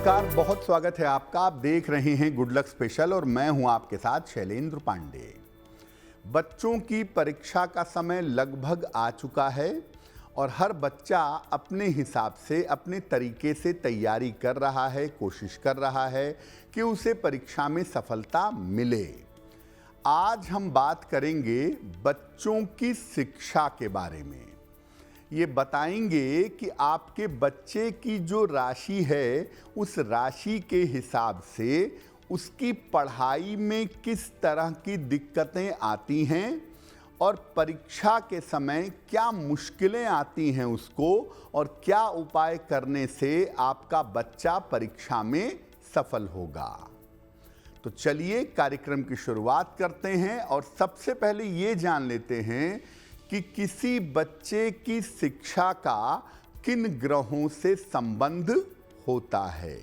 नमस्कार, बहुत स्वागत है आपका। आप देख रहे हैं गुड लक स्पेशल और मैं हूं आपके साथ शैलेंद्र पांडे। बच्चों की परीक्षा का समय लगभग आ चुका है और हर बच्चा अपने हिसाब से अपने तरीके से तैयारी कर रहा है, कोशिश कर रहा है कि उसे परीक्षा में सफलता मिले। आज हम बात करेंगे बच्चों की शिक्षा के बारे में। ये बताएंगे कि आपके बच्चे की जो राशि है उस राशि के हिसाब से उसकी पढ़ाई में किस तरह की दिक्कतें आती हैं और परीक्षा के समय क्या मुश्किलें आती हैं उसको, और क्या उपाय करने से आपका बच्चा परीक्षा में सफल होगा। तो चलिए कार्यक्रम की शुरुआत करते हैं और सबसे पहले ये जान लेते हैं कि किसी बच्चे की शिक्षा का किन ग्रहों से संबंध होता है।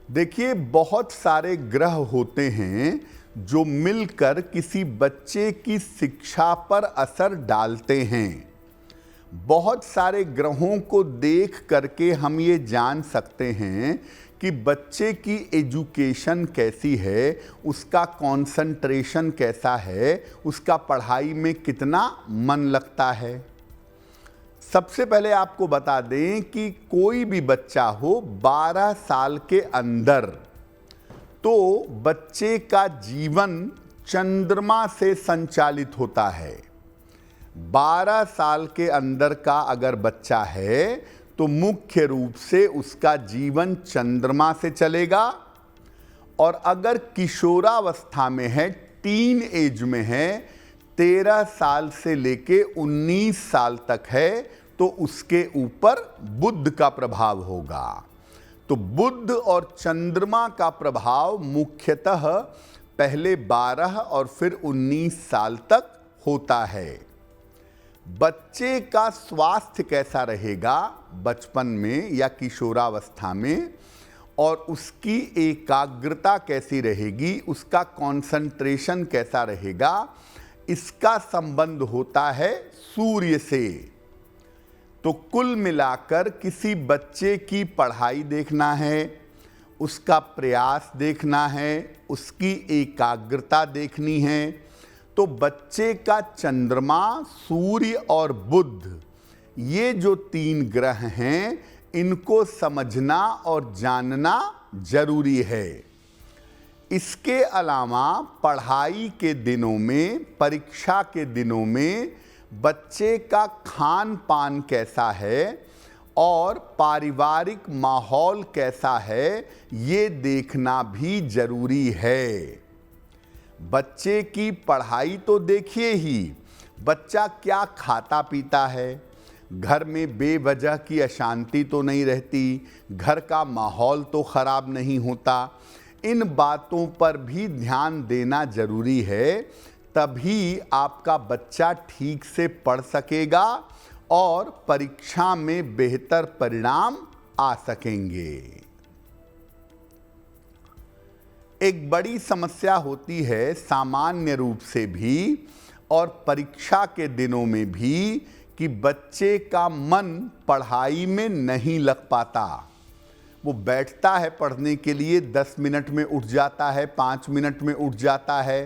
देखिए, बहुत सारे ग्रह होते हैं जो मिलकर किसी बच्चे की शिक्षा पर असर डालते हैं। बहुत सारे ग्रहों को देख करके हम ये जान सकते हैं कि बच्चे की एजुकेशन कैसी है, उसका कंसंट्रेशन कैसा है, उसका पढ़ाई में कितना मन लगता है। सबसे पहले आपको बता दें कि कोई भी बच्चा हो 12 साल के अंदर, तो बच्चे का जीवन चंद्रमा से संचालित होता है। 12 साल के अंदर का अगर बच्चा है तो मुख्य रूप से उसका जीवन चंद्रमा से चलेगा, और अगर किशोरावस्था में है, टीन एज में है, 13 साल से लेके 19 साल तक है, तो उसके ऊपर बुध का प्रभाव होगा। तो बुध और चंद्रमा का प्रभाव मुख्यतः पहले 12 और फिर 19 साल तक होता है। बच्चे का स्वास्थ्य कैसा रहेगा बचपन में या किशोरावस्था में, और उसकी एकाग्रता कैसी रहेगी, उसका कंसंट्रेशन कैसा रहेगा, इसका संबंध होता है सूर्य से। तो कुल मिलाकर किसी बच्चे की पढ़ाई देखना है, उसका प्रयास देखना है, उसकी एकाग्रता देखनी है, तो बच्चे का चंद्रमा, सूर्य और बुध, ये जो 3 ग्रह हैं, इनको समझना और जानना जरूरी है। इसके अलावा पढ़ाई के दिनों में, परीक्षा के दिनों में बच्चे का खान पान कैसा है और पारिवारिक माहौल कैसा है, ये देखना भी जरूरी है। बच्चे की पढ़ाई तो देखिए ही, बच्चा क्या खाता पीता है, घर में बेवजह की अशांति तो नहीं रहती, घर का माहौल तो खराब नहीं होता, इन बातों पर भी ध्यान देना जरूरी है। तभी आपका बच्चा ठीक से पढ़ सकेगा और परीक्षा में बेहतर परिणाम आ सकेंगे। एक बड़ी समस्या होती है सामान्य रूप से भी और परीक्षा के दिनों में भी कि बच्चे का मन पढ़ाई में नहीं लग पाता। वो बैठता है पढ़ने के लिए, 10 मिनट में उठ जाता है, 5 मिनट में उठ जाता है,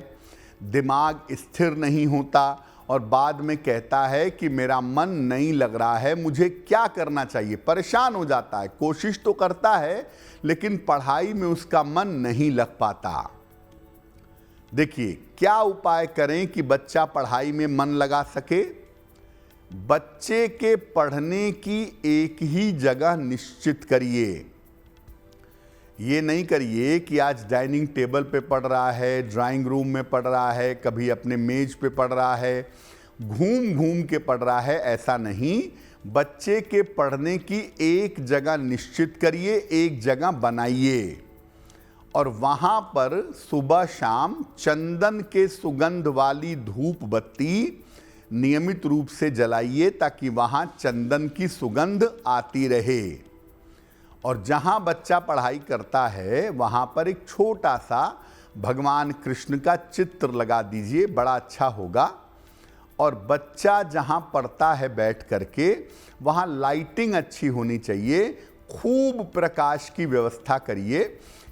दिमाग स्थिर नहीं होता और बाद में कहता है कि मेरा मन नहीं लग रहा है, मुझे क्या करना चाहिए। परेशान हो जाता है, कोशिश तो करता है लेकिन पढ़ाई में उसका मन नहीं लग पाता। देखिए, क्या उपाय करें कि बच्चा पढ़ाई में मन लगा सके। बच्चे के पढ़ने की एक ही जगह निश्चित करिए। ये नहीं करिए कि आज डाइनिंग टेबल पे पढ़ रहा है, ड्राइंग रूम में पढ़ रहा है, कभी अपने मेज पे पढ़ रहा है, घूम घूम के पढ़ रहा है। ऐसा नहीं, बच्चे के पढ़ने की एक जगह निश्चित करिए, एक जगह बनाइए और वहाँ पर सुबह शाम चंदन के सुगंध वाली धूप बत्ती नियमित रूप से जलाइए ताकि वहाँ चंदन की सुगंध आती रहे। और जहाँ बच्चा पढ़ाई करता है वहाँ पर एक छोटा सा भगवान कृष्ण का चित्र लगा दीजिए, बड़ा अच्छा होगा। और बच्चा जहाँ पढ़ता है बैठ करके, वहाँ लाइटिंग अच्छी होनी चाहिए, खूब प्रकाश की व्यवस्था करिए,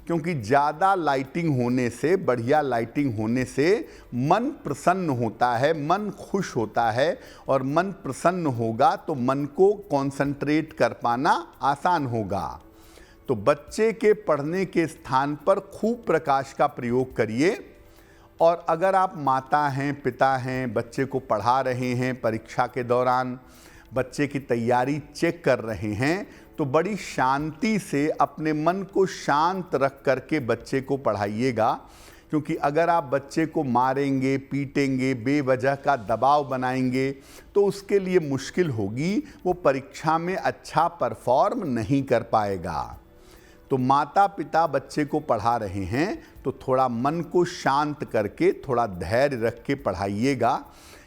क्योंकि ज़्यादा लाइटिंग होने से, बढ़िया लाइटिंग होने से मन प्रसन्न होता है, मन खुश होता है, और मन प्रसन्न होगा तो मन को कंसंट्रेट कर पाना आसान होगा। तो बच्चे के पढ़ने के स्थान पर खूब प्रकाश का प्रयोग करिए। और अगर आप माता हैं, पिता हैं, बच्चे को पढ़ा रहे हैं, परीक्षा के दौरान बच्चे की तैयारी चेक कर रहे हैं, तो बड़ी शांति से अपने मन को शांत रख करके बच्चे को पढ़ाइएगा। क्योंकि अगर आप बच्चे को मारेंगे, पीटेंगे, बेवजह का दबाव बनाएंगे तो उसके लिए मुश्किल होगी, वो परीक्षा में अच्छा परफॉर्म नहीं कर पाएगा। तो माता पिता बच्चे को पढ़ा रहे हैं तो थोड़ा मन को शांत करके, थोड़ा धैर्य रख के पढ़ाइएगा।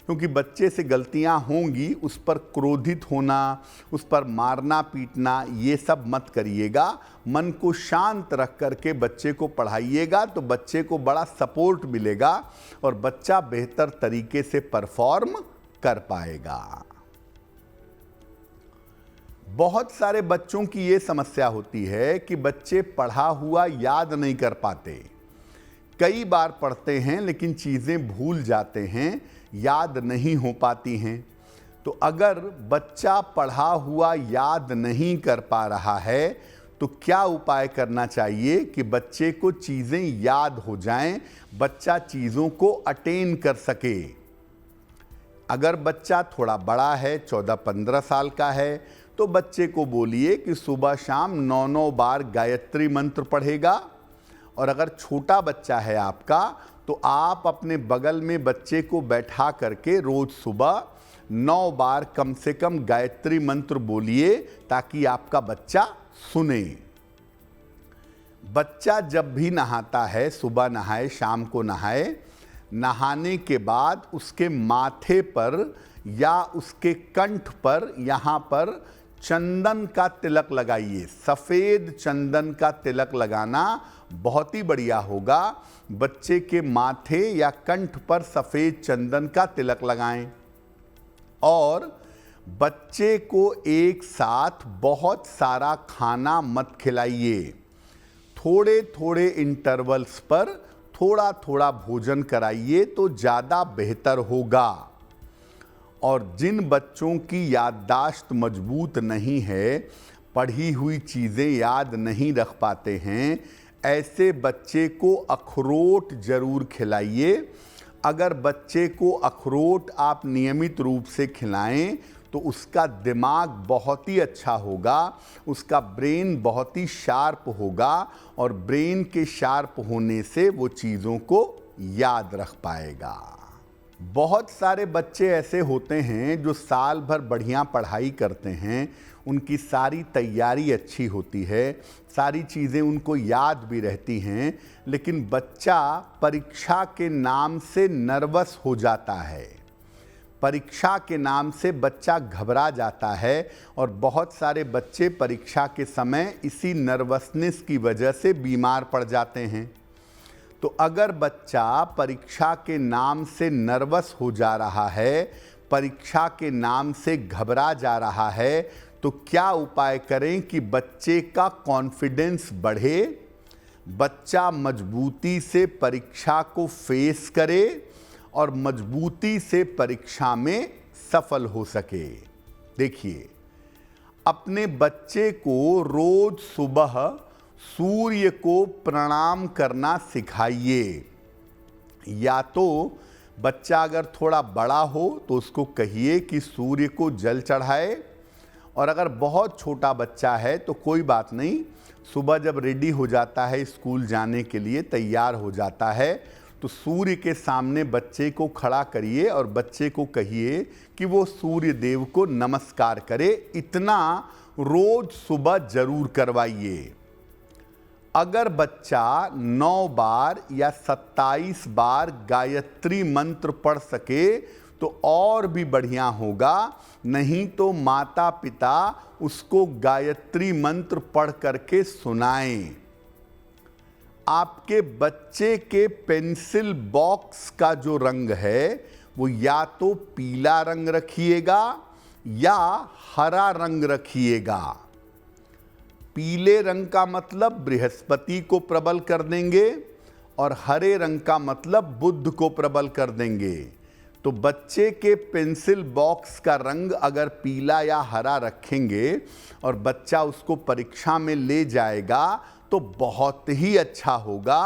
क्योंकि बच्चे से गलतियां होंगी, उस पर क्रोधित होना, उस पर मारना पीटना, ये सब मत करिएगा। मन को शांत रख करके बच्चे को पढ़ाइएगा तो बच्चे को बड़ा सपोर्ट मिलेगा और बच्चा बेहतर तरीके से परफॉर्म कर पाएगा। बहुत सारे बच्चों की ये समस्या होती है कि बच्चे पढ़ा हुआ याद नहीं कर पाते। कई बार पढ़ते हैं लेकिन चीज़ें भूल जाते हैं, याद नहीं हो पाती हैं। तो अगर बच्चा पढ़ा हुआ याद नहीं कर पा रहा है तो क्या उपाय करना चाहिए कि बच्चे को चीज़ें याद हो जाएं, बच्चा चीज़ों को अटेन कर सके। अगर बच्चा थोड़ा बड़ा है, 14-15 साल का है, तो बच्चे को बोलिए कि सुबह शाम 9 बार गायत्री मंत्र पढ़ेगा। और अगर छोटा बच्चा है आपका तो आप अपने बगल में बच्चे को बैठा करके रोज सुबह 9 बार कम से कम गायत्री मंत्र बोलिए, ताकि आपका बच्चा सुने। बच्चा जब भी नहाता है, सुबह नहाए, शाम को नहाए, नहाने के बाद उसके माथे पर या उसके कंठ पर, यहाँ पर चंदन का तिलक लगाइए। सफ़ेद चंदन का तिलक लगाना बहुत ही बढ़िया होगा। बच्चे के माथे या कंठ पर सफ़ेद चंदन का तिलक लगाएं। और बच्चे को एक साथ बहुत सारा खाना मत खिलाइए। थोड़े थोड़े इंटरवल्स पर थोड़ा थोड़ा भोजन कराइए तो ज़्यादा बेहतर होगा। और जिन बच्चों की याददाश्त मजबूत नहीं है, पढ़ी हुई चीज़ें याद नहीं रख पाते हैं, ऐसे बच्चे को अखरोट ज़रूर खिलाइए। अगर बच्चे को अखरोट आप नियमित रूप से खिलाएं तो उसका दिमाग बहुत ही अच्छा होगा, उसका ब्रेन बहुत ही शार्प होगा और ब्रेन के शार्प होने से वो चीज़ों को याद रख पाएगा। बहुत सारे बच्चे ऐसे होते हैं जो साल भर बढ़िया पढ़ाई करते हैं, उनकी सारी तैयारी अच्छी होती है, सारी चीज़ें उनको याद भी रहती हैं, लेकिन बच्चा परीक्षा के नाम से नर्वस हो जाता है। परीक्षा के नाम से बच्चा घबरा जाता है और बहुत सारे बच्चे परीक्षा के समय इसी नर्वसनेस की वजह से बीमार पड़ जाते हैं। तो अगर बच्चा परीक्षा के नाम से नर्वस हो जा रहा है, परीक्षा के नाम से घबरा जा रहा है, तो क्या उपाय करें कि बच्चे का कॉन्फिडेंस बढ़े, बच्चा मजबूती से परीक्षा को फेस करे और मजबूती से परीक्षा में सफल हो सके। देखिए, अपने बच्चे को रोज सुबह सूर्य को प्रणाम करना सिखाइए। या तो बच्चा अगर थोड़ा बड़ा हो तो उसको कहिए कि सूर्य को जल चढ़ाए, और अगर बहुत छोटा बच्चा है तो कोई बात नहीं, सुबह जब रेडी हो जाता है, स्कूल जाने के लिए तैयार हो जाता है, तो सूर्य के सामने बच्चे को खड़ा करिए और बच्चे को कहिए कि वो सूर्य देव को नमस्कार करे। इतना रोज सुबह जरूर करवाइए। अगर बच्चा 9 बार या 27 बार गायत्री मंत्र पढ़ सके तो और भी बढ़िया होगा, नहीं तो माता पिता उसको गायत्री मंत्र पढ़ करके सुनाएं। आपके बच्चे के पेंसिल बॉक्स का जो रंग है वो या तो पीला रंग रखिएगा या हरा रंग रखिएगा। पीले रंग का मतलब बृहस्पति को प्रबल कर देंगे और हरे रंग का मतलब बुध को प्रबल कर देंगे। तो बच्चे के पेंसिल बॉक्स का रंग अगर पीला या हरा रखेंगे और बच्चा उसको परीक्षा में ले जाएगा तो बहुत ही अच्छा होगा।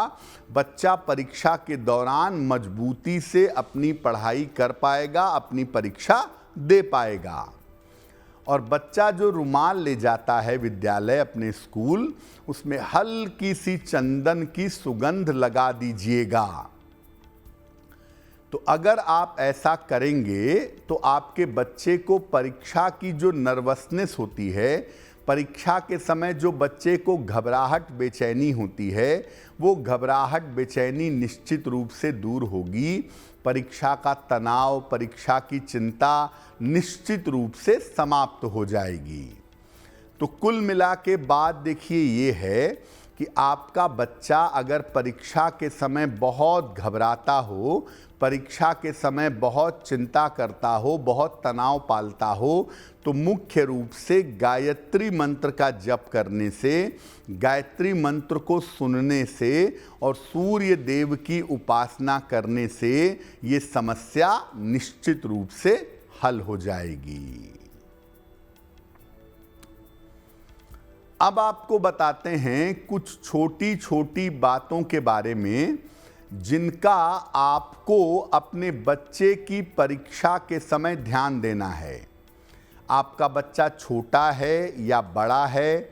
बच्चा परीक्षा के दौरान मजबूती से अपनी पढ़ाई कर पाएगा, अपनी परीक्षा दे पाएगा। और बच्चा जो रुमाल ले जाता है विद्यालय अपने स्कूल, उसमें हल्की सी चंदन की सुगंध लगा दीजिएगा। तो अगर आप ऐसा करेंगे तो आपके बच्चे को परीक्षा की जो नर्वसनेस होती है, परीक्षा के समय जो बच्चे को घबराहट बेचैनी होती है, वो घबराहट बेचैनी निश्चित रूप से दूर होगी। परीक्षा का तनाव, परीक्षा की चिंता निश्चित रूप से समाप्त हो जाएगी। तो कुल मिला के बात देखिए ये है कि आपका बच्चा अगर परीक्षा के समय बहुत घबराता हो, परीक्षा के समय बहुत चिंता करता हो, बहुत तनाव पालता हो, तो मुख्य रूप से गायत्री मंत्र का जप करने से, गायत्री मंत्र को सुनने से और सूर्य देव की उपासना करने से ये समस्या निश्चित रूप से हल हो जाएगी। अब आपको बताते हैं कुछ छोटी छोटी बातों के बारे में जिनका आपको अपने बच्चे की परीक्षा के समय ध्यान देना है। आपका बच्चा छोटा है या बड़ा है,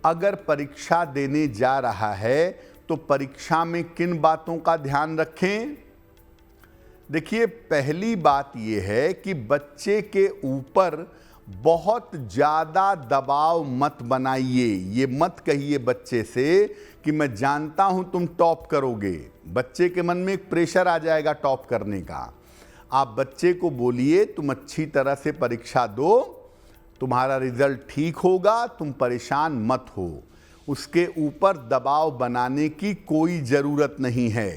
अगर परीक्षा देने जा रहा है तो परीक्षा में किन बातों का ध्यान रखें? देखिए, पहली बात यह है कि बच्चे के ऊपर बहुत ज़्यादा दबाव मत बनाइए। ये मत कहिए बच्चे से कि मैं जानता हूं तुम टॉप करोगे। बच्चे के मन में एक प्रेशर आ जाएगा टॉप करने का। आप बच्चे को बोलिए तुम अच्छी तरह से परीक्षा दो, तुम्हारा रिजल्ट ठीक होगा, तुम परेशान मत हो। उसके ऊपर दबाव बनाने की कोई ज़रूरत नहीं है।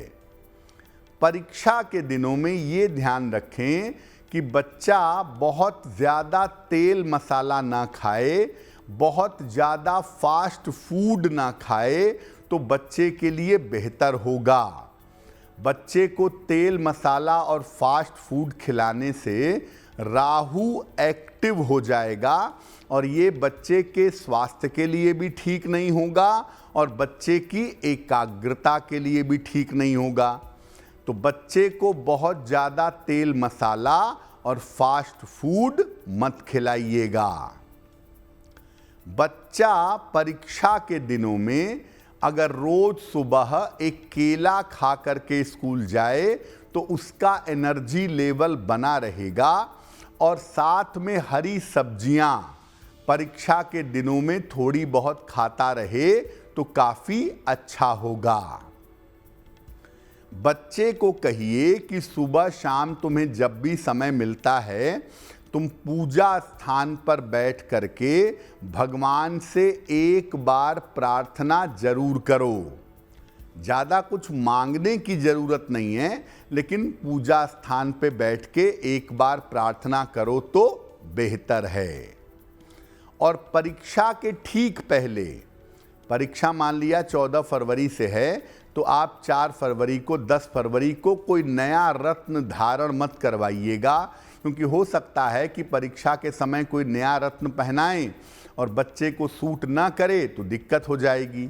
परीक्षा के दिनों में ये ध्यान रखें कि बच्चा बहुत ज़्यादा तेल मसाला ना खाए, बहुत ज़्यादा फास्ट फूड ना खाए, तो बच्चे के लिए बेहतर होगा। बच्चे को तेल मसाला और फास्ट फूड खिलाने से राहु एक्टिव हो जाएगा और ये बच्चे के स्वास्थ्य के लिए भी ठीक नहीं होगा और बच्चे की एकाग्रता के लिए भी ठीक नहीं होगा। तो बच्चे को बहुत ज़्यादा तेल मसाला और फास्ट फूड मत खिलाइएगा। बच्चा परीक्षा के दिनों में अगर रोज सुबह एक केला खा करके स्कूल जाए तो उसका एनर्जी लेवल बना रहेगा और साथ में हरी सब्जियां परीक्षा के दिनों में थोड़ी बहुत खाता रहे तो काफ़ी अच्छा होगा। बच्चे को कहिए कि सुबह शाम तुम्हें जब भी समय मिलता है तुम पूजा स्थान पर बैठ करके भगवान से एक बार प्रार्थना जरूर करो। ज़्यादा कुछ मांगने की ज़रूरत नहीं है, लेकिन पूजा स्थान पे बैठ के एक बार प्रार्थना करो तो बेहतर है। और परीक्षा के ठीक पहले, परीक्षा मान लिया 14 फरवरी से है, तो आप 4 फरवरी को 10 फरवरी को कोई नया रत्न धारण मत करवाइएगा, क्योंकि हो सकता है कि परीक्षा के समय कोई नया रत्न पहनाएं और बच्चे को सूट ना करे तो दिक्कत हो जाएगी।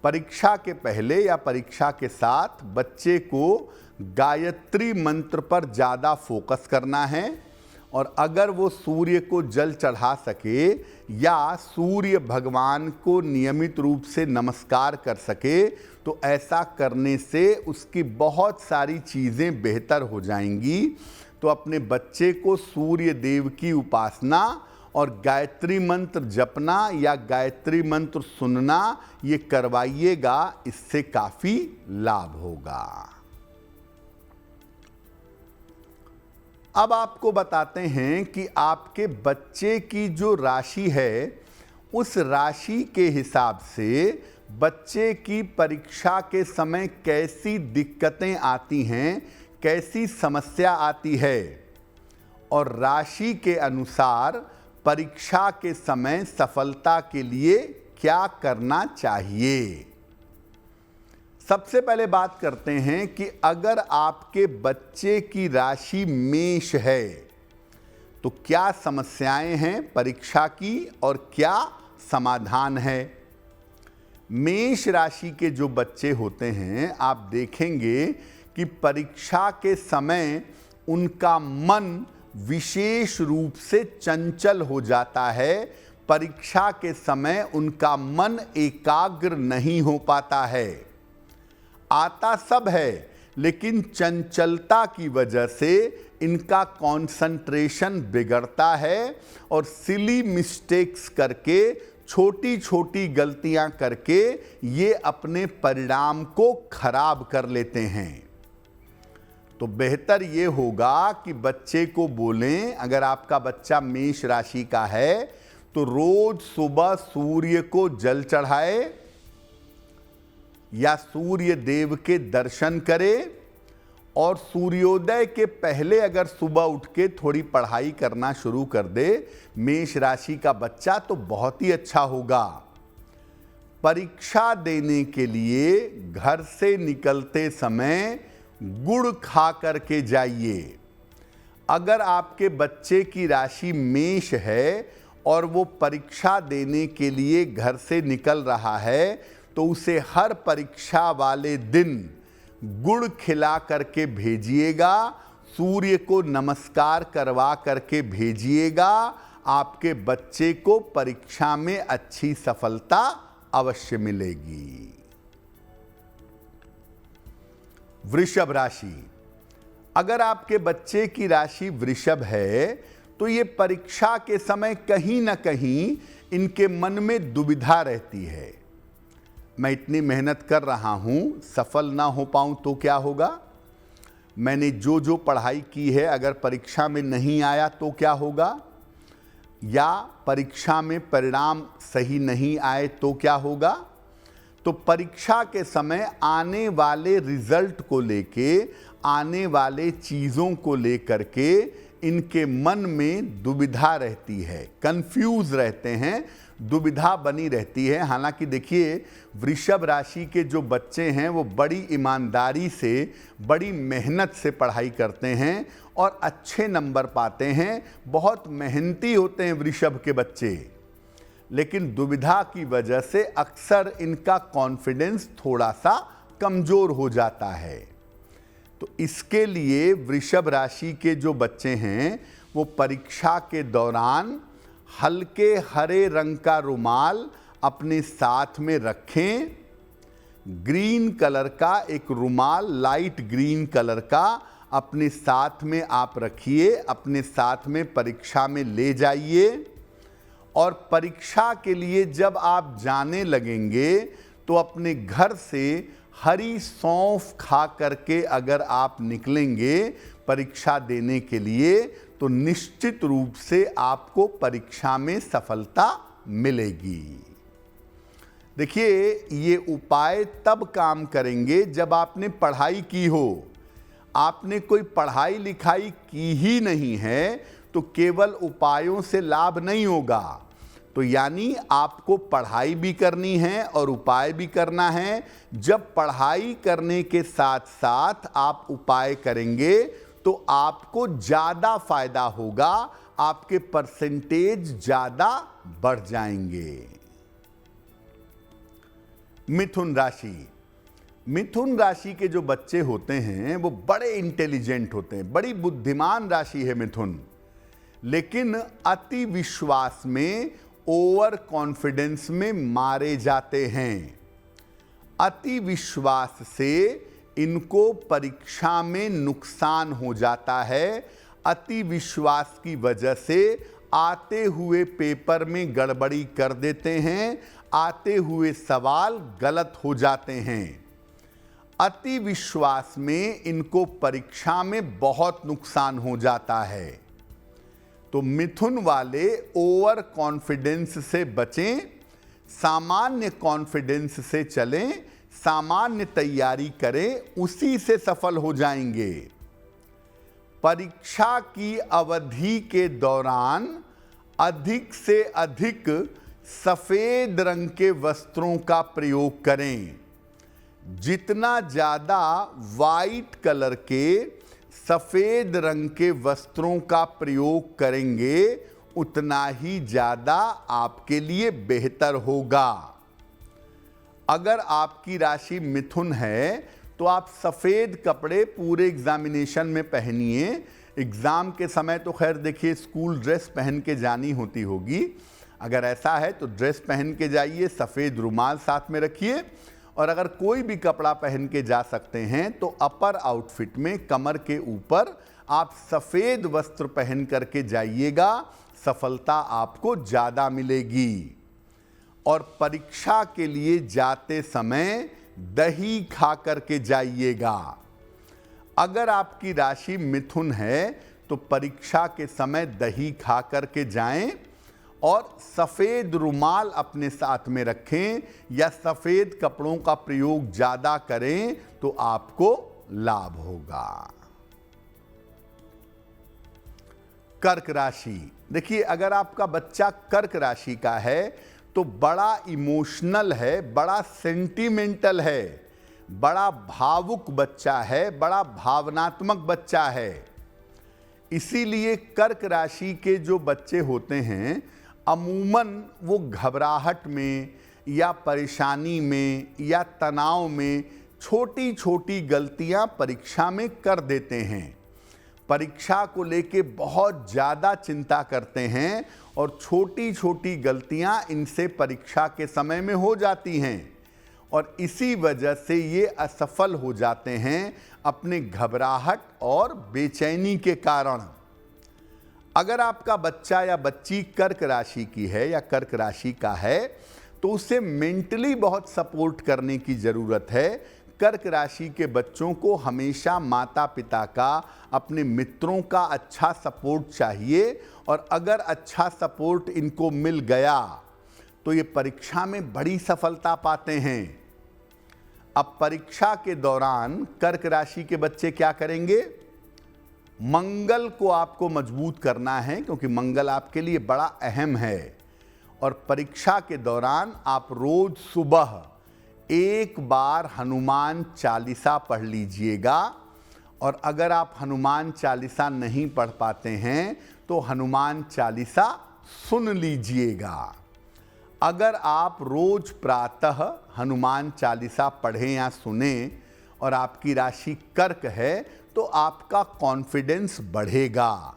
परीक्षा के पहले या परीक्षा के साथ बच्चे को गायत्री मंत्र पर ज़्यादा फोकस करना है और अगर वो सूर्य को जल चढ़ा सके या सूर्य भगवान को नियमित रूप से नमस्कार कर सके तो ऐसा करने से उसकी बहुत सारी चीज़ें बेहतर हो जाएंगी। तो अपने बच्चे को सूर्य देव की उपासना और गायत्री मंत्र जपना या गायत्री मंत्र सुनना ये करवाइएगा, इससे काफ़ी लाभ होगा। अब आपको बताते हैं कि आपके बच्चे की जो राशि है उस राशि के हिसाब से बच्चे की परीक्षा के समय कैसी दिक्कतें आती हैं, कैसी समस्या आती है और राशि के अनुसार परीक्षा के समय सफलता के लिए क्या करना चाहिए। सबसे पहले बात करते हैं कि अगर आपके बच्चे की राशि मेष है तो क्या समस्याएं हैं परीक्षा की और क्या समाधान है। मेष राशि के जो बच्चे होते हैं आप देखेंगे कि परीक्षा के समय उनका मन विशेष रूप से चंचल हो जाता है। परीक्षा के समय उनका मन एकाग्र नहीं हो पाता है। आता सब है लेकिन चंचलता की वजह से इनका कंसंट्रेशन बिगड़ता है और सिली मिस्टेक्स करके, छोटी छोटी गलतियां करके ये अपने परिणाम को खराब कर लेते हैं। तो बेहतर ये होगा कि बच्चे को बोलें, अगर आपका बच्चा मेष राशि का है तो रोज सुबह सूर्य को जल चढ़ाए या सूर्य देव के दर्शन करे और सूर्योदय के पहले अगर सुबह उठ के थोड़ी पढ़ाई करना शुरू कर दे मेष राशि का बच्चा तो बहुत ही अच्छा होगा। परीक्षा देने के लिए घर से निकलते समय गुड़ खा करके जाइए। अगर आपके बच्चे की राशि मेष है और वो परीक्षा देने के लिए घर से निकल रहा है तो उसे हर परीक्षा वाले दिन गुड़ खिला करके भेजिएगा, सूर्य को नमस्कार करवा करके भेजिएगा। आपके बच्चे को परीक्षा में अच्छी सफलता अवश्य मिलेगी। वृषभ राशि, अगर आपके बच्चे की राशि वृषभ है तो ये परीक्षा के समय कहीं ना कहीं इनके मन में दुविधा रहती है। मैं इतनी मेहनत कर रहा हूं, सफल ना हो पाऊं तो क्या होगा। मैंने जो जो पढ़ाई की है अगर परीक्षा में नहीं आया तो क्या होगा, या परीक्षा में परिणाम सही नहीं आए तो क्या होगा। तो परीक्षा के समय आने वाले रिजल्ट को लेके, आने वाले चीज़ों को लेकर के इनके मन में दुविधा रहती है, कंफ्यूज रहते हैं, दुविधा बनी रहती है। हालांकि देखिए वृषभ राशि के जो बच्चे हैं वो बड़ी ईमानदारी से, बड़ी मेहनत से पढ़ाई करते हैं और अच्छे नंबर पाते हैं, बहुत मेहनती होते हैं वृषभ के बच्चे। लेकिन दुविधा की वजह से अक्सर इनका कॉन्फिडेंस थोड़ा सा कमज़ोर हो जाता है। तो इसके लिए वृषभ राशि के जो बच्चे हैं वो परीक्षा के दौरान हल्के हरे रंग का रुमाल अपने साथ में रखें। ग्रीन कलर का एक रुमाल, लाइट ग्रीन कलर का अपने साथ में आप रखिए, अपने साथ में परीक्षा में ले जाइए। और परीक्षा के लिए जब आप जाने लगेंगे तो अपने घर से हरी सौंफ खा करके अगर आप निकलेंगे परीक्षा देने के लिए तो निश्चित रूप से आपको परीक्षा में सफलता मिलेगी। देखिए ये उपाय तब काम करेंगे जब आपने पढ़ाई की हो। आपने कोई पढ़ाई लिखाई की ही नहीं है तो केवल उपायों से लाभ नहीं होगा। तो यानी आपको पढ़ाई भी करनी है और उपाय भी करना है। जब पढ़ाई करने के साथ साथ आप उपाय करेंगे तो आपको ज़्यादा फायदा होगा, आपके परसेंटेज ज़्यादा बढ़ जाएंगे। मिथुन राशि, मिथुन राशि के जो बच्चे होते हैं वो बड़े इंटेलिजेंट होते हैं, बड़ी बुद्धिमान राशि है मिथुन। लेकिन अति विश्वास में, ओवर कॉन्फिडेंस में मारे जाते हैं। अति विश्वास से इनको परीक्षा में नुकसान हो जाता है। अति विश्वास की वजह से आते हुए पेपर में गड़बड़ी कर देते हैं, आते हुए सवाल गलत हो जाते हैं। अति विश्वास में इनको परीक्षा में बहुत नुकसान हो जाता है। तो मिथुन वाले ओवर कॉन्फिडेंस से बचें, सामान्य कॉन्फिडेंस से चलें, सामान्य तैयारी करें, उसी से सफल हो जाएंगे। परीक्षा की अवधि के दौरान अधिक से अधिक सफेद रंग के वस्त्रों का प्रयोग करें। जितना ज्यादा वाइट कलर के सफेद रंग के वस्त्रों का प्रयोग करेंगे उतना ही ज्यादा आपके लिए बेहतर होगा। अगर आपकी राशि मिथुन है तो आप सफेद कपड़े पूरे एग्जामिनेशन में पहनिए। एग्जाम के समय तो खैर देखिए स्कूल ड्रेस पहन के जानी होती होगी, अगर ऐसा है तो ड्रेस पहन के जाइए, सफेद रुमाल साथ में रखिए, और अगर कोई भी कपड़ा पहन के जा सकते हैं तो अपर आउटफिट में कमर के ऊपर आप सफेद वस्त्र पहन करके जाइएगा, सफलता आपको ज्यादा मिलेगी। और परीक्षा के लिए जाते समय दही खा करके जाइएगा। अगर आपकी राशि मिथुन है तो परीक्षा के समय दही खा करके जाएं और सफेद रुमाल अपने साथ में रखें या सफेद कपड़ों का प्रयोग ज्यादा करें तो आपको लाभ होगा। कर्क राशि, देखिए अगर आपका बच्चा कर्क राशि का है तो बड़ा इमोशनल है, बड़ा सेंटिमेंटल है, बड़ा भावुक बच्चा है, बड़ा भावनात्मक बच्चा है। इसीलिए कर्क राशि के जो बच्चे होते हैं अमूमन वो घबराहट में या परेशानी में या तनाव में छोटी छोटी गलतियां परीक्षा में कर देते हैं, परीक्षा को लेके बहुत ज़्यादा चिंता करते हैं और छोटी छोटी गलतियां इनसे परीक्षा के समय में हो जाती हैं और इसी वजह से ये असफल हो जाते हैं अपने घबराहट और बेचैनी के कारण। अगर आपका बच्चा या बच्ची कर्क राशि की है या कर्क राशि का है तो उसे मेंटली बहुत सपोर्ट करने की ज़रूरत है। कर्क राशि के बच्चों को हमेशा माता पिता का, अपने मित्रों का अच्छा सपोर्ट चाहिए और अगर अच्छा सपोर्ट इनको मिल गया तो ये परीक्षा में बड़ी सफलता पाते हैं। अब परीक्षा के दौरान कर्क राशि के बच्चे क्या करेंगे? मंगल को आपको मजबूत करना है क्योंकि मंगल आपके लिए बड़ा अहम है और परीक्षा के दौरान आप रोज सुबह एक बार हनुमान चालीसा पढ़ लीजिएगा और अगर आप हनुमान चालीसा नहीं पढ़ पाते हैं तो हनुमान चालीसा सुन लीजिएगा। अगर आप रोज प्रातः हनुमान चालीसा पढ़ें या सुने और आपकी राशि कर्क है तो आपका कॉन्फिडेंस बढ़ेगा,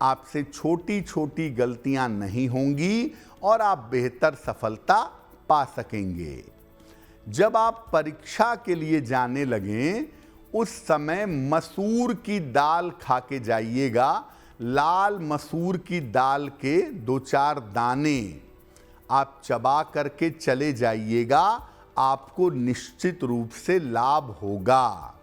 आपसे छोटी छोटी गलतियां नहीं होंगी और आप बेहतर सफलता पा सकेंगे। जब आप परीक्षा के लिए जाने लगें उस समय मसूर की दाल खा के जाइएगा। लाल मसूर की दाल के 2-4 दाने आप चबा करके चले जाइएगा, आपको निश्चित रूप से लाभ होगा।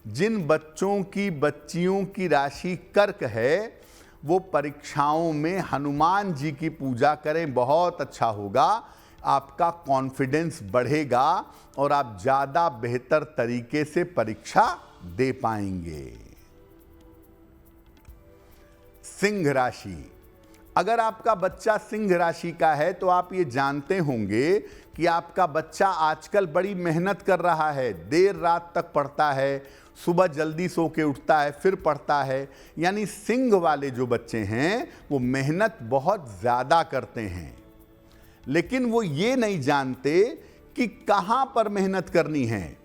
जिन बच्चों की बच्चियों की राशि कर्क है वो परीक्षाओं में हनुमान जी की पूजा करें, बहुत अच्छा होगा, आपका कॉन्फिडेंस बढ़ेगा और आप ज़्यादा बेहतर तरीके से परीक्षा दे पाएंगे। सिंह राशि, अगर आपका बच्चा सिंह राशि का है तो आप ये जानते होंगे कि आपका बच्चा आजकल बड़ी मेहनत कर रहा है, देर रात तक पढ़ता है, सुबह जल्दी सो के उठता है फिर पढ़ता है। यानी सिंह वाले जो बच्चे हैं वो मेहनत बहुत ज़्यादा करते हैं, लेकिन वो ये नहीं जानते कि कहाँ पर मेहनत करनी है।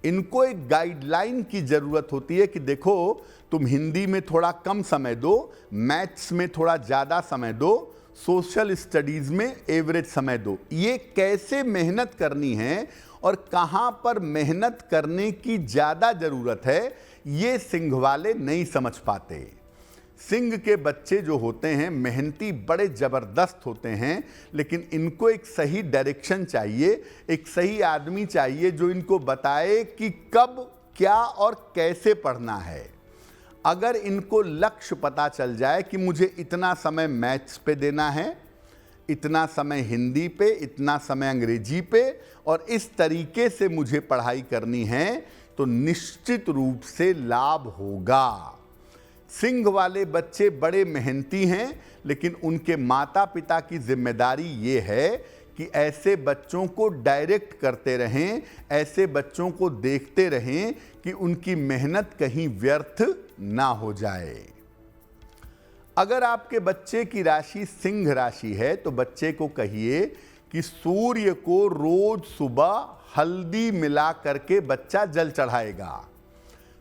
इनको एक गाइडलाइन की ज़रूरत होती है कि देखो तुम हिंदी में थोड़ा कम समय दो, मैथ्स में थोड़ा ज़्यादा समय दो, सोशल स्टडीज़ में एवरेज समय दो। ये कैसे मेहनत करनी है और कहाँ पर मेहनत करने की ज़्यादा ज़रूरत है ये सिंह वाले नहीं समझ पाते। सिंह के बच्चे जो होते हैं मेहनती बड़े ज़बरदस्त होते हैं, लेकिन इनको एक सही डायरेक्शन चाहिए, एक सही आदमी चाहिए जो इनको बताए कि कब क्या और कैसे पढ़ना है। अगर इनको लक्ष्य पता चल जाए कि मुझे इतना समय मैथ्स पे देना है, इतना समय हिंदी पे, इतना समय अंग्रेजी पे और इस तरीके से मुझे पढ़ाई करनी है तो निश्चित रूप से लाभ होगा। सिंह वाले बच्चे बड़े मेहनती हैं, लेकिन उनके माता पिता की जिम्मेदारी ये है कि ऐसे बच्चों को डायरेक्ट करते रहें, ऐसे बच्चों को देखते रहें कि उनकी मेहनत कहीं व्यर्थ ना हो जाए। अगर आपके बच्चे की राशि सिंह राशि है तो बच्चे को कहिए कि सूर्य को रोज सुबह हल्दी मिला करके बच्चा जल चढ़ाएगा।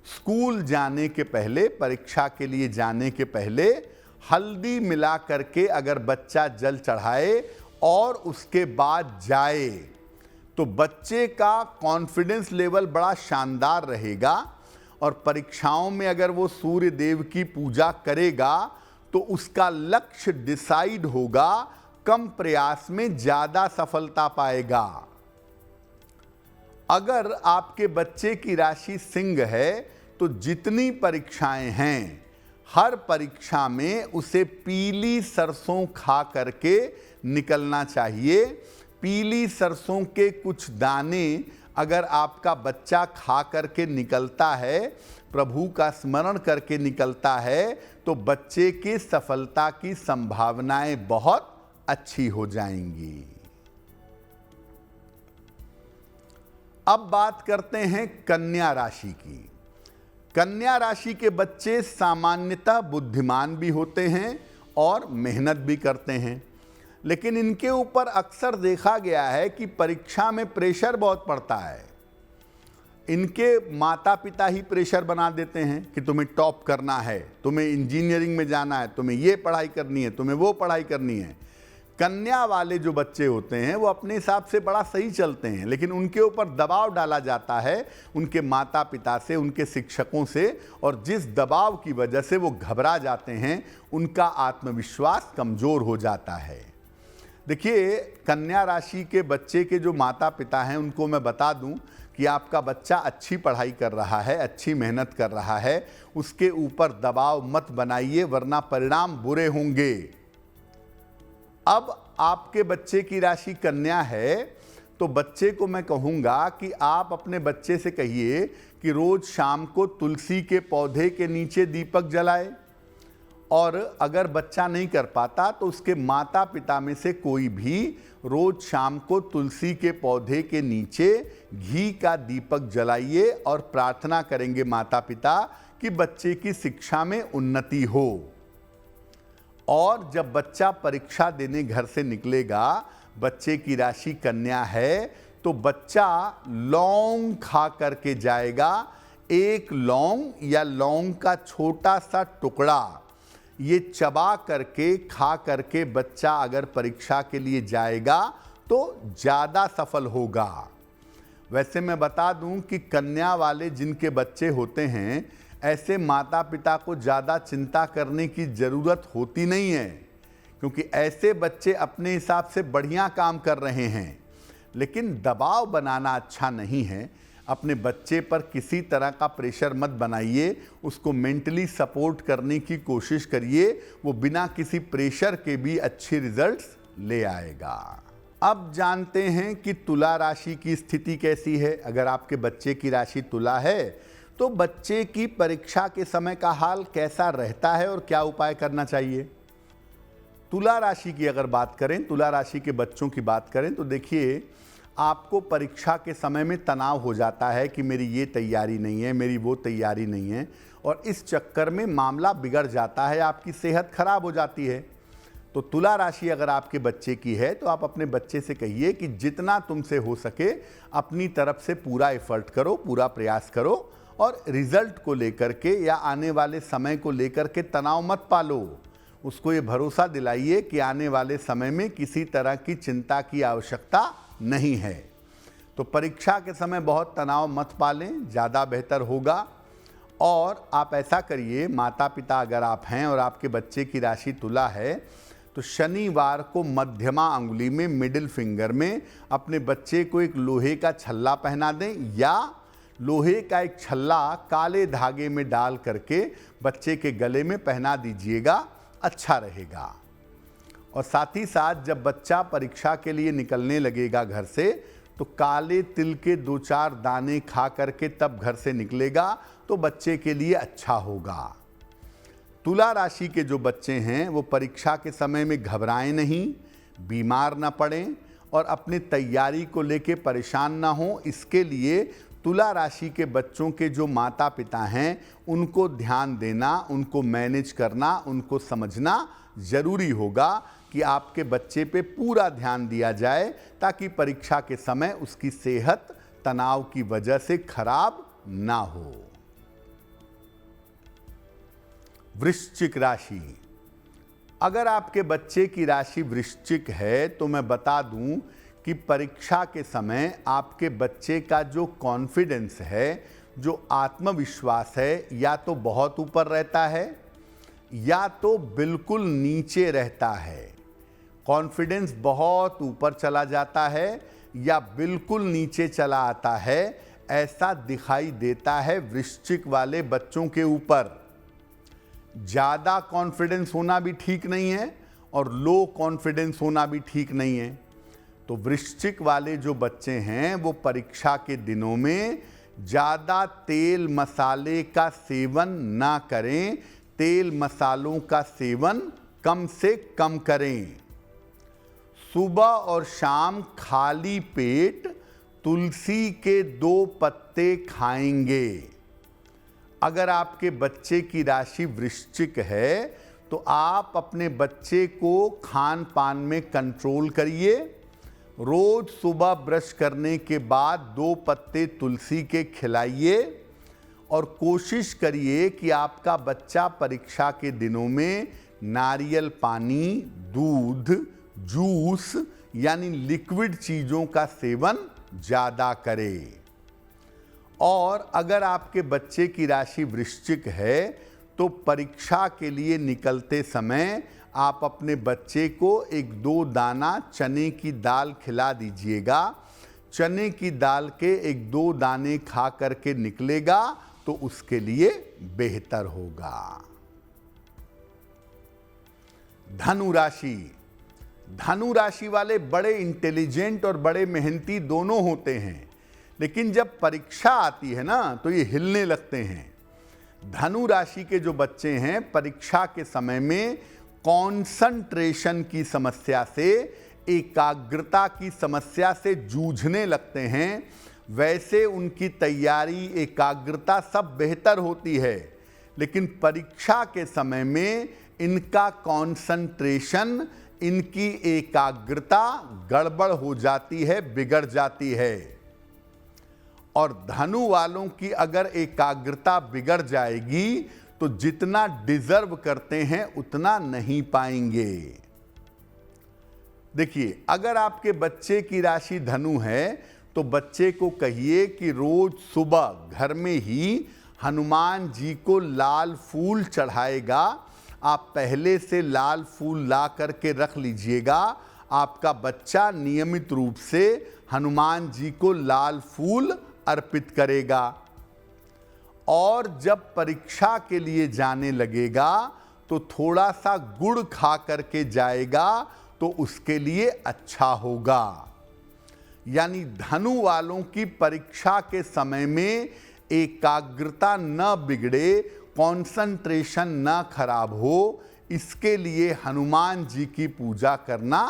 स्कूल जाने के पहले, परीक्षा के लिए जाने के पहले हल्दी मिला करके अगर बच्चा जल चढ़ाए और उसके बाद जाए तो बच्चे का कॉन्फिडेंस लेवल बड़ा शानदार रहेगा। और परीक्षाओं में अगर वो सूर्य देव की पूजा करेगा तो उसका लक्ष्य डिसाइड होगा, कम प्रयास में ज्यादा सफलता पाएगा। अगर आपके बच्चे की राशि सिंह है तो जितनी परीक्षाएं हैं, हर परीक्षा में उसे पीली सरसों खा करके निकलना चाहिए। पीली सरसों के कुछ दाने अगर आपका बच्चा खा करके निकलता है, प्रभु का स्मरण करके निकलता है, तो बच्चे की सफलता की संभावनाएं बहुत अच्छी हो जाएंगी। अब बात करते हैं कन्या राशि की। कन्या राशि के बच्चे सामान्यतः बुद्धिमान भी होते हैं और मेहनत भी करते हैं, लेकिन इनके ऊपर अक्सर देखा गया है कि परीक्षा में प्रेशर बहुत पड़ता है। इनके माता पिता ही प्रेशर बना देते हैं कि तुम्हें टॉप करना है, तुम्हें इंजीनियरिंग में जाना है, तुम्हें ये पढ़ाई करनी है, तुम्हें वो पढ़ाई करनी है। कन्या वाले जो बच्चे होते हैं वो अपने हिसाब से बड़ा सही चलते हैं, लेकिन उनके ऊपर दबाव डाला जाता है उनके माता पिता से, उनके शिक्षकों से, और जिस दबाव की वजह से वो घबरा जाते हैं, उनका आत्मविश्वास कमज़ोर हो जाता है। देखिए, कन्या राशि के बच्चे के जो माता पिता हैं उनको मैं बता दूं कि आपका बच्चा अच्छी पढ़ाई कर रहा है, अच्छी मेहनत कर रहा है, उसके ऊपर दबाव मत बनाइए वरना परिणाम बुरे होंगे। अब आपके बच्चे की राशि कन्या है तो बच्चे को मैं कहूँगा कि आप अपने बच्चे से कहिए कि रोज़ शाम को तुलसी के पौधे के नीचे दीपक जलाए, और अगर बच्चा नहीं कर पाता तो उसके माता पिता में से कोई भी रोज़ शाम को तुलसी के पौधे के नीचे घी का दीपक जलाइए और प्रार्थना करेंगे माता पिता कि बच्चे की शिक्षा में उन्नति हो। और जब बच्चा परीक्षा देने घर से निकलेगा, बच्चे की राशि कन्या है, तो बच्चा लौंग खा करके जाएगा। एक लौंग या लौंग का छोटा सा टुकड़ा ये चबा करके, खा करके बच्चा अगर परीक्षा के लिए जाएगा तो ज़्यादा सफल होगा। वैसे मैं बता दूं कि कन्या वाले जिनके बच्चे होते हैं, ऐसे माता पिता को ज़्यादा चिंता करने की ज़रूरत होती नहीं है, क्योंकि ऐसे बच्चे अपने हिसाब से बढ़िया काम कर रहे हैं। लेकिन दबाव बनाना अच्छा नहीं है। अपने बच्चे पर किसी तरह का प्रेशर मत बनाइए, उसको मेंटली सपोर्ट करने की कोशिश करिए, वो बिना किसी प्रेशर के भी अच्छे रिजल्ट्स ले आएगा। अब जानते हैं कि तुला राशि की स्थिति कैसी है। अगर आपके बच्चे की राशि तुला है तो बच्चे की परीक्षा के समय का हाल कैसा रहता है और क्या उपाय करना चाहिए। तुला राशि की अगर बात करें, तुला राशि के बच्चों की बात करें तो देखिए, आपको परीक्षा के समय में तनाव हो जाता है कि मेरी ये तैयारी नहीं है, मेरी वो तैयारी नहीं है, और इस चक्कर में मामला बिगड़ जाता है, आपकी सेहत खराब हो जाती है। तो तुला राशि अगर आपके बच्चे की है तो आप अपने बच्चे से कहिए कि जितना तुमसे हो सके अपनी तरफ से पूरा एफर्ट करो, पूरा प्रयास करो, और रिजल्ट को लेकर के या आने वाले समय को लेकर के तनाव मत पालो। उसको ये भरोसा दिलाइए कि आने वाले समय में किसी तरह की चिंता की आवश्यकता नहीं है। तो परीक्षा के समय बहुत तनाव मत पालें, ज़्यादा बेहतर होगा। और आप ऐसा करिए, माता पिता अगर आप हैं और आपके बच्चे की राशि तुला है तो शनिवार को मध्यमा अंगुली में, मिडिल फिंगर में अपने बच्चे को एक लोहे का छल्ला पहना दें, या लोहे का एक छल्ला काले धागे में डाल करके बच्चे के गले में पहना दीजिएगा, अच्छा रहेगा। और साथ ही साथ जब बच्चा परीक्षा के लिए निकलने लगेगा घर से, तो काले तिल के 2-4 दाने खा करके तब घर से निकलेगा तो बच्चे के लिए अच्छा होगा। तुला राशि के जो बच्चे हैं वो परीक्षा के समय में घबराएं नहीं, बीमार ना पड़ें और अपनी तैयारी को लेके परेशान ना हो। इसके लिए तुला राशि के बच्चों के जो माता पिता हैं उनको ध्यान देना, उनको मैनेज करना, उनको समझना ज़रूरी होगा कि आपके बच्चे पे पूरा ध्यान दिया जाए ताकि परीक्षा के समय उसकी सेहत तनाव की वजह से खराब ना हो। वृश्चिक राशि, अगर आपके बच्चे की राशि वृश्चिक है तो मैं बता दूं कि परीक्षा के समय आपके बच्चे का जो कॉन्फिडेंस है, जो आत्मविश्वास है, या तो बहुत ऊपर रहता है या तो बिल्कुल नीचे रहता है। कॉन्फिडेंस बहुत ऊपर चला जाता है या बिल्कुल नीचे चला आता है, ऐसा दिखाई देता है वृश्चिक वाले बच्चों के ऊपर। ज़्यादा कॉन्फिडेंस होना भी ठीक नहीं है और लो कॉन्फिडेंस होना भी ठीक नहीं है। तो वृश्चिक वाले जो बच्चे हैं वो परीक्षा के दिनों में ज़्यादा तेल मसाले का सेवन ना करें, तेल मसालों का सेवन कम से कम करें। सुबह और शाम खाली पेट तुलसी के 2 पत्ते खाएंगे। अगर आपके बच्चे की राशि वृश्चिक है तो आप अपने बच्चे को खान पान में कंट्रोल करिए। रोज सुबह ब्रश करने के बाद 2 पत्ते तुलसी के खिलाइए और कोशिश करिए कि आपका बच्चा परीक्षा के दिनों में नारियल पानी, दूध, जूस यानी लिक्विड चीज़ों का सेवन ज़्यादा करे। और अगर आपके बच्चे की राशि वृश्चिक है तो परीक्षा के लिए निकलते समय आप अपने बच्चे को 1-2 दाना चने की दाल खिला दीजिएगा। चने की दाल के 1-2 दाने खा करके निकलेगा तो उसके लिए बेहतर होगा। धनु राशि, धनु राशि वाले बड़े इंटेलिजेंट और बड़े मेहनती दोनों होते हैं, लेकिन जब परीक्षा आती है ना तो ये हिलने लगते हैं। धनु राशि के जो बच्चे हैं परीक्षा के समय में कंसंट्रेशन की समस्या से, एकाग्रता की समस्या से जूझने लगते हैं। वैसे उनकी तैयारी, एकाग्रता सब बेहतर होती है, लेकिन परीक्षा के समय में इनका कंसंट्रेशन, इनकी एकाग्रता गड़बड़ हो जाती है, बिगड़ जाती है। और धनु वालों की अगर एकाग्रता बिगड़ जाएगी तो जितना डिजर्व करते हैं उतना नहीं पाएंगे। देखिए, अगर आपके बच्चे की राशि धनु है तो बच्चे को कहिए कि रोज सुबह घर में ही हनुमान जी को लाल फूल चढ़ाएगा। आप पहले से लाल फूल ला करके रख लीजिएगा। आपका बच्चा नियमित रूप से हनुमान जी को लाल फूल अर्पित करेगा और जब परीक्षा के लिए जाने लगेगा तो थोड़ा सा गुड़ खा करके जाएगा तो उसके लिए अच्छा होगा। यानी धनु वालों की परीक्षा के समय में एकाग्रता न बिगड़े, कंसंट्रेशन न खराब हो, इसके लिए हनुमान जी की पूजा करना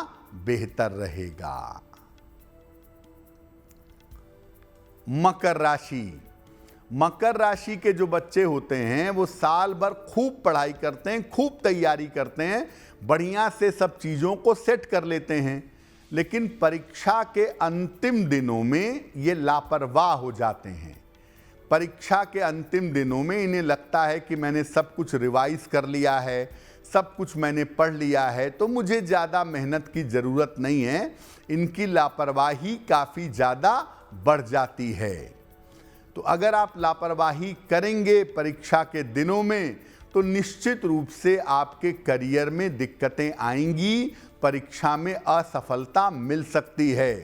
बेहतर रहेगा। मकर राशि, मकर राशि के जो बच्चे होते हैं वो साल भर खूब पढ़ाई करते हैं, खूब तैयारी करते हैं, बढ़िया से सब चीज़ों को सेट कर लेते हैं, लेकिन परीक्षा के अंतिम दिनों में ये लापरवाह हो जाते हैं। परीक्षा के अंतिम दिनों में इन्हें लगता है कि मैंने सब कुछ रिवाइज कर लिया है, सब कुछ मैंने पढ़ लिया है, तो मुझे ज़्यादा मेहनत की ज़रूरत नहीं है। इनकी लापरवाही काफ़ी ज़्यादा बढ़ जाती है। तो अगर आप लापरवाही करेंगे परीक्षा के दिनों में तो निश्चित रूप से आपके करियर में दिक्कतें आएंगी, परीक्षा में असफलता मिल सकती है।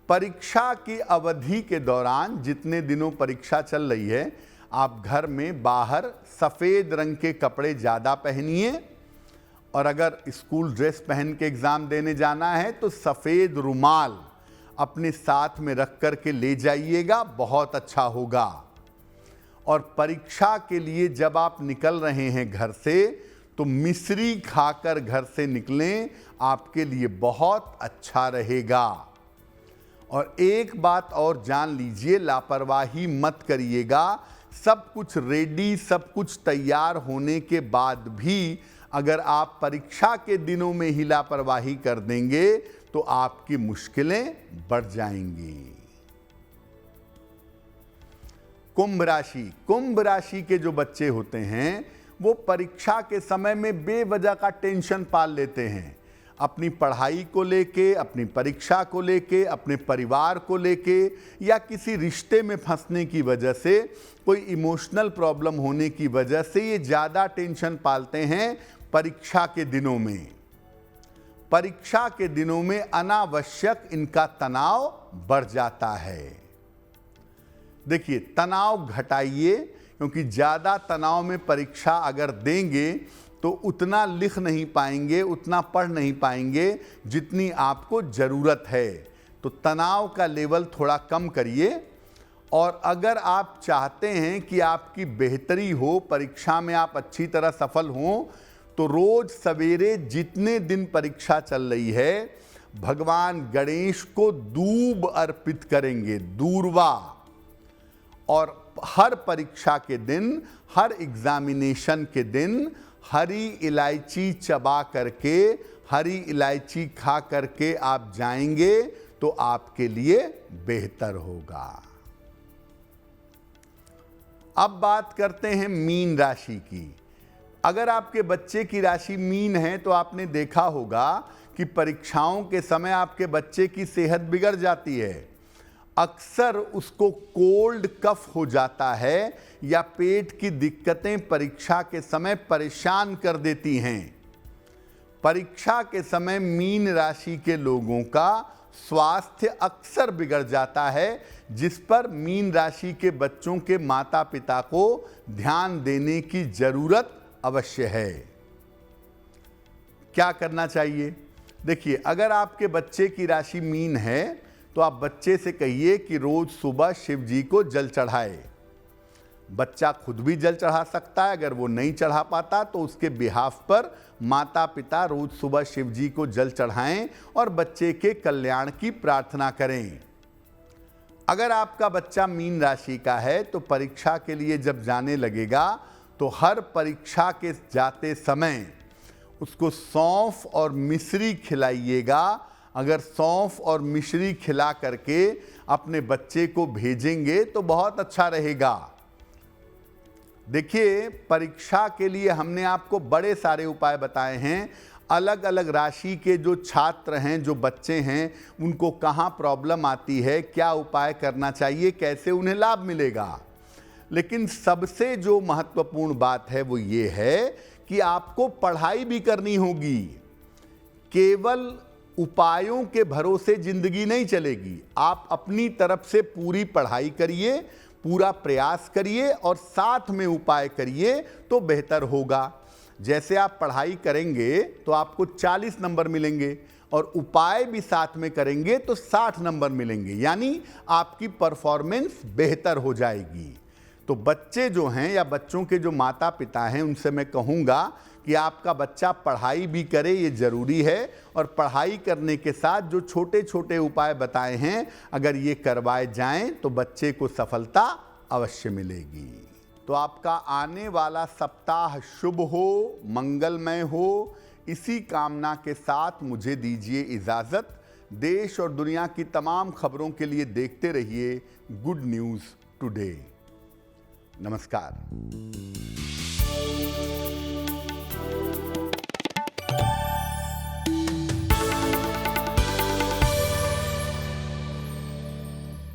परीक्षा की अवधि के दौरान, जितने दिनों परीक्षा चल रही है, आप घर में बाहर सफ़ेद रंग के कपड़े ज़्यादा पहनिए और अगर स्कूल ड्रेस पहन के एग्ज़ाम देने जाना है तो सफ़ेद रुमाल अपने साथ में रख कर के ले जाइएगा, बहुत अच्छा होगा। और परीक्षा के लिए जब आप निकल रहे हैं घर से, तो मिश्री खाकर घर से निकलें, आपके लिए बहुत अच्छा रहेगा। और एक बात और जान लीजिए, लापरवाही मत करिएगा। सब कुछ रेडी, सब कुछ तैयार होने के बाद भी अगर आप परीक्षा के दिनों में ही लापरवाही कर देंगे तो आपकी मुश्किलें बढ़ जाएंगी। कुंभ राशि के जो बच्चे होते हैं वो परीक्षा के समय में बेवजह का टेंशन पाल लेते हैं, अपनी पढ़ाई को लेके, अपनी परीक्षा को लेके, अपने परिवार को लेके, या किसी रिश्ते में फंसने की वजह से, कोई इमोशनल प्रॉब्लम होने की वजह से ये ज़्यादा टेंशन पालते हैं परीक्षा के दिनों में। परीक्षा के दिनों में अनावश्यक इनका तनाव बढ़ जाता है। देखिए, तनाव घटाइए, क्योंकि ज़्यादा तनाव में परीक्षा अगर देंगे तो उतना लिख नहीं पाएंगे, उतना पढ़ नहीं पाएंगे जितनी आपको ज़रूरत है। तो तनाव का लेवल थोड़ा कम करिए। और अगर आप चाहते हैं कि आपकी बेहतरी हो, परीक्षा में आप अच्छी तरह सफल हों, तो रोज़ सवेरे जितने दिन परीक्षा चल रही है, भगवान गणेश को दूब अर्पित करेंगे, दूर्वा। और हर परीक्षा के दिन, हर एग्जामिनेशन के दिन हरी इलायची चबा करके, हरी इलायची खा करके आप जाएंगे तो आपके लिए बेहतर होगा। अब बात करते हैं मीन राशि की। अगर आपके बच्चे की राशि मीन है तो आपने देखा होगा कि परीक्षाओं के समय आपके बच्चे की सेहत बिगड़ जाती है। अक्सर उसको कोल्ड कफ हो जाता है या पेट की दिक्कतें परीक्षा के समय परेशान कर देती हैं। परीक्षा के समय मीन राशि के लोगों का स्वास्थ्य अक्सर बिगड़ जाता है, जिस पर मीन राशि के बच्चों के माता पिता को ध्यान देने की जरूरत अवश्य है। क्या करना चाहिए? देखिए, अगर आपके बच्चे की राशि मीन है तो आप बच्चे से कहिए कि रोज सुबह शिव जी को जल चढ़ाए। बच्चा खुद भी जल चढ़ा सकता है, अगर वो नहीं चढ़ा पाता तो उसके बिहाफ पर माता पिता रोज सुबह शिव जी को जल चढ़ाएं और बच्चे के कल्याण की प्रार्थना करें। अगर आपका बच्चा मीन राशि का है तो परीक्षा के लिए जब जाने लगेगा तो हर परीक्षा के जाते समय उसको सौंफ और मिश्री खिलाइएगा। अगर सौंफ और मिश्री खिला करके अपने बच्चे को भेजेंगे तो बहुत अच्छा रहेगा। देखिए, परीक्षा के लिए हमने आपको बड़े सारे उपाय बताए हैं। अलग अलग राशि के जो छात्र हैं, जो बच्चे हैं, उनको कहाँ प्रॉब्लम आती है, क्या उपाय करना चाहिए, कैसे उन्हें लाभ मिलेगा। लेकिन सबसे जो महत्वपूर्ण बात है वो ये है कि आपको पढ़ाई भी करनी होगी। केवल उपायों के भरोसे जिंदगी नहीं चलेगी। आप अपनी तरफ से पूरी पढ़ाई करिए, पूरा प्रयास करिए और साथ में उपाय करिए तो बेहतर होगा। जैसे आप पढ़ाई करेंगे तो आपको 40 नंबर मिलेंगे और उपाय भी साथ में करेंगे तो 60 नंबर मिलेंगे, यानी आपकी परफॉर्मेंस बेहतर हो जाएगी। तो बच्चे जो हैं या बच्चों के जो माता पिता हैं, उनसे मैं कहूँगा कि आपका बच्चा पढ़ाई भी करे, ये ज़रूरी है। और पढ़ाई करने के साथ जो छोटे छोटे उपाय बताए हैं, अगर ये करवाए जाएं तो बच्चे को सफलता अवश्य मिलेगी। तो आपका आने वाला सप्ताह शुभ हो, मंगलमय हो, इसी कामना के साथ मुझे दीजिए इजाज़त। देश और दुनिया की तमाम खबरों के लिए देखते रहिए गुड न्यूज़ टुडे। नमस्कार।